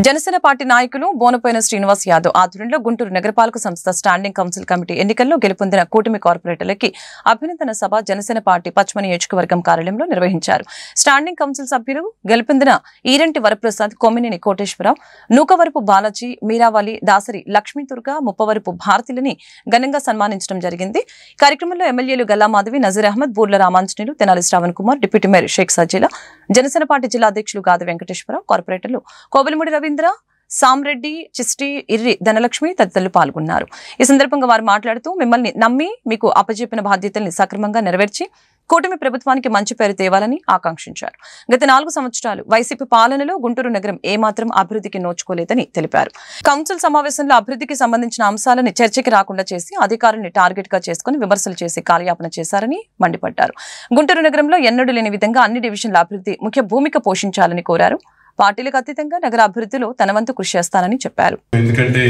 Janasena party నాయకులు బోనపోయిన శ్రీనివాస్ యాదవ్ ఆధ్వర్యంలో గుంటూరు నగరపాలక సంస్థ స్టాండింగ్ కౌన్సిల్ కమిటీ ఎన్నికల్లో గెలుపొందిన కూటమి కార్పొరేటర్లకి అభినందన సభ జనసేన పార్టీ పశ్చిమ నియోజకవర్గం కార్యాలయంలో నిర్వహించారు. స్టాండింగ్ కౌన్సిల్ సభ్యులు గెలుపొందిన ఈరంటి వరప్రసాద్, కొమ్మినేని కోటేశ్వరరావు, నూకవరపు బాలాజీ, మీరావాలి, దాసరి లక్ష్మీదుర్గ, ముప్పవరపు భారతిలని ఘనంగా సన్మానించడం జరిగింది. కార్యక్రమంలో ఎమ్మెల్యేలు Galla Madhavi, Nazeer Ahmed, Boorla Ramanjaneyulu, Tenali Shravan Kumar, deputy mayor Sheikh Sajeela, Janasena party జిల్లా అధ్యక్షులు గాది వెంకటేశ్వరరావు, కార్పొరేటర్లు కోవెలమూడి రవీంద్ర, సామ్రెడ్డి, చిస్టి, ఇర్రి ధనలక్ష్మి తదితరులు పాల్గొన్నారు. ఈ సందర్భంగా వారు మాట్లాడుతూ, మిమ్మల్ని నమ్మి మీకు అప్పజెప్పిన బాధ్యతల్ని సక్రమంగా నెరవేర్చి కూటమి ప్రభుత్వానికి మంచి పేరు తేవాలని ఆకాంక్షించారు. గత 4 సంవత్సరాలు వైసీపీ పాలనలో గుంటూరు నగరం ఏమాత్రం అభివృద్ధికి నోచుకోలేదని తెలిపారు. కౌన్సిల్ సమావేశంలో అభివృద్ధికి సంబంధించిన అంశాలను చర్చకి రాకుండా చేసి అధికారుల్ని టార్గెట్ గా చేసుకుని విమర్శలు చేసి కాలయాపన చేశారని మండిపడ్డారు. గుంటూరు నగరంలో ఎన్నడూ లేని విధంగా అన్ని డివిజన్ల అభివృద్ధి ముఖ్య భూమిక పోషించాలని కోరారు. పార్టీలకు అతీతంగా నగర అభివృద్ధిలో తన వంతు కృషి చేస్తానని చెప్పారు. ఎందుకంటే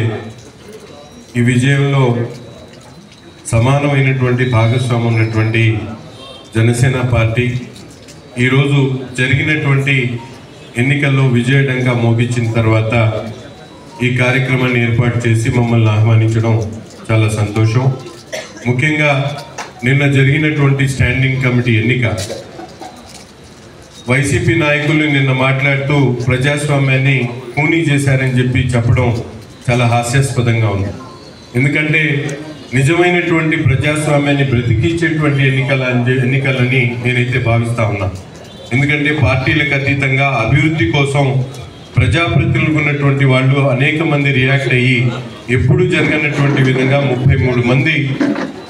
ఈ విజయంలో సమానమైనటువంటి భాగస్వామ్యం ఉన్నటువంటి జనసేన పార్టీ ఈరోజు జరిగినటువంటి ఎన్నికల్లో విజయడంగా మోగించిన తర్వాత ఈ కార్యక్రమాన్ని ఏర్పాటు చేసి మమ్మల్ని ఆహ్వానించడం చాలా సంతోషం. ముఖ్యంగా నిన్న జరిగినటువంటి స్టాండింగ్ కమిటీ ఎన్నిక వైసీపీ నాయకులు నిన్న మాట్లాడుతూ ప్రజాస్వామ్యాన్ని కూనీ చేశారని చెప్పడం చాలా హాస్యాస్పదంగా ఉంది. ఎందుకంటే నిజమైనటువంటి ప్రజాస్వామ్యాన్ని బ్రతికించేటువంటి ఎన్నికలని నేనైతే భావిస్తా ఉన్నా. ఎందుకంటే పార్టీలకు అతీతంగా అభివృద్ధి కోసం ప్రజాప్రతినిధులు ఉన్నటువంటి వాళ్ళు అనేక మంది రియాక్ట్ అయ్యి ఎప్పుడు జరగనటువంటి విధంగా 33 మంది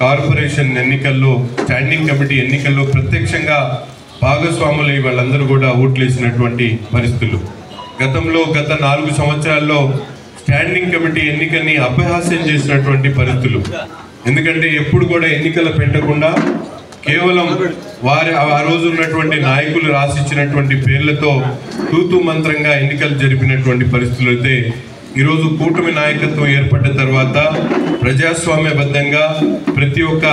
కార్పొరేషన్ ఎన్నికల్లో, స్టాండింగ్ కమిటీ ఎన్నికల్లో ప్రత్యక్షంగా భాగస్వాములై వాళ్ళందరూ కూడా ఓట్లేసినటువంటి పరిస్థితులు. గత 4 సంవత్సరాల్లో స్టాండింగ్ కమిటీ ఎన్నికని అపహాస్యం చేసినటువంటి పరిస్థితులు. ఎందుకంటే ఎప్పుడు కూడా ఎన్నికలు పెట్టకుండా కేవలం ఆ రోజు ఉన్నటువంటి నాయకులు రాసిచ్చినటువంటి పేర్లతో తూతు మంత్రంగా ఎన్నికలు జరిపినటువంటి పరిస్థితులు అయితే ఈరోజు కూటమి నాయకత్వం ఏర్పడిన తర్వాత ప్రజాస్వామ్యబద్ధంగా ప్రతి ఒక్క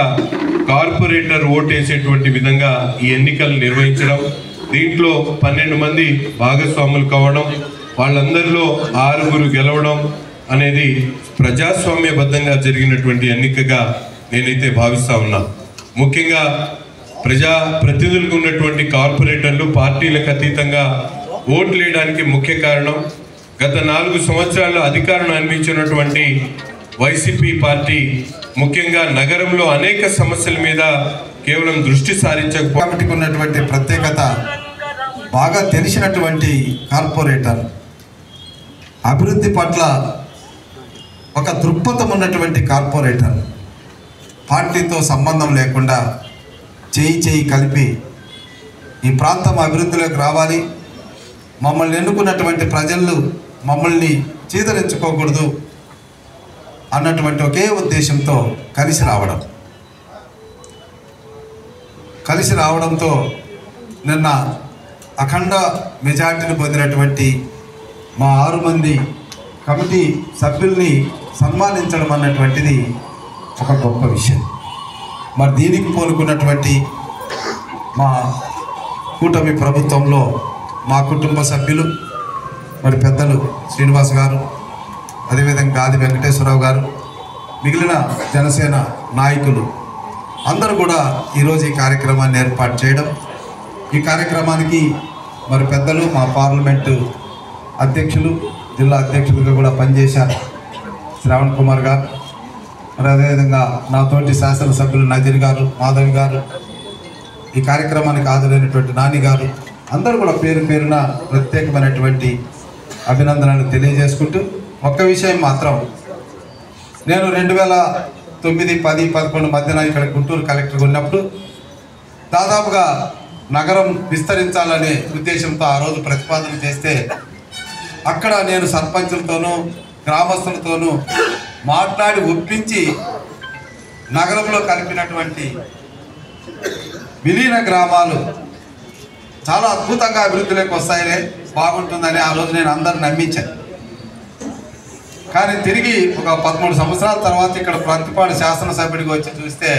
కార్పొరేటర్ ఓటేసేటువంటి విధంగా ఈ ఎన్నికలు నిర్వహించడం, దీంట్లో 12 మంది భాగస్వాములు కావడం, వాళ్ళందరిలో 6 గెలవడం అనేది ప్రజాస్వామ్యబద్ధంగా జరిగినటువంటి ఎన్నికగా నేనైతే భావిస్తా ఉన్నా. ముఖ్యంగా ప్రతినిధులకు ఉన్నటువంటి కార్పొరేటర్లు పార్టీలకు అతీతంగా ఓట్లు వేయడానికి ముఖ్య కారణం గత 4 సంవత్సరాల్లో అధికారం అనిపించినటువంటి వైసీపీ పార్టీ ముఖ్యంగా నగరంలో అనేక సమస్యల మీద కేవలం దృష్టి సారించకపోవడానికి ఉన్నటువంటి ప్రత్యేకత, బాగా తెలిసినటువంటి కార్పొరేటర్, అభివృద్ధి పట్ల ఒక దృక్పథం ఉన్నటువంటి కార్పొరేటర్, పార్టీతో సంబంధం లేకుండా చేయి కలిపి ఈ ప్రాంతం అభివృద్ధిలోకి రావాలి, మమ్మల్ని ఎన్నుకున్నటువంటి ప్రజలు మమ్మల్ని చీదరించుకోకూడదు అన్నటువంటి ఒకే ఉద్దేశంతో కలిసి రావడంతో నిన్న అఖండ మెజార్టీని పొందినటువంటి మా 6 మంది కమిటీ సభ్యుల్ని సన్మానించడం అన్నటువంటిది ఒక గొప్ప విషయం. మరి దీనికి పోలుకున్నటువంటి మా కూటమి ప్రభుత్వంలో మా కుటుంబ సభ్యులు, మరి పెద్దలు శ్రీనివాస్ గారు, అదేవిధంగా గాది వెంకటేశ్వరరావు గారు, మిగిలిన జనసేన నాయకులు అందరూ కూడా ఈరోజు ఈ కార్యక్రమాన్ని ఏర్పాటు చేయడం, ఈ కార్యక్రమానికి మరి పెద్దలు మా పార్లమెంటు అధ్యక్షులు, జిల్లా అధ్యక్షులుగా కూడా పనిచేశారు శ్రావణ్ కుమార్ గారు, మరి అదేవిధంగా నాతోటి శాసనసభ్యులు నజీర్ గారు, మాధవి గారు, ఈ కార్యక్రమానికి హాజరైనటువంటి నాని గారు, అందరూ కూడా పేరున ప్రత్యేకమైనటువంటి అభినందనలు తెలియజేసుకుంటూ, ఒక్క విషయం మాత్రం, నేను 2009, 10, 11 మధ్యన ఇక్కడ గుంటూరు కలెక్టర్గా ఉన్నప్పుడు దాదాపుగా నగరం విస్తరించాలనే ఉద్దేశంతో ఆ రోజు ప్రతిపాదన చేస్తే అక్కడ నేను సర్పంచులతోనూ గ్రామస్తులతోనూ మాట్లాడి ఒప్పించి నగరంలో కలిపినటువంటి విలీన గ్రామాలు చాలా అద్భుతంగా అభివృద్ధిలోకి వస్తాయనే, బాగుంటుందని ఆ రోజు నేను అందరిని నమ్మించాను. కానీ తిరిగి ఒక 13 సంవత్సరాల తర్వాత ఇక్కడ ప్రతిపాడు శాసనసభ్యుడికి వచ్చి చూస్తే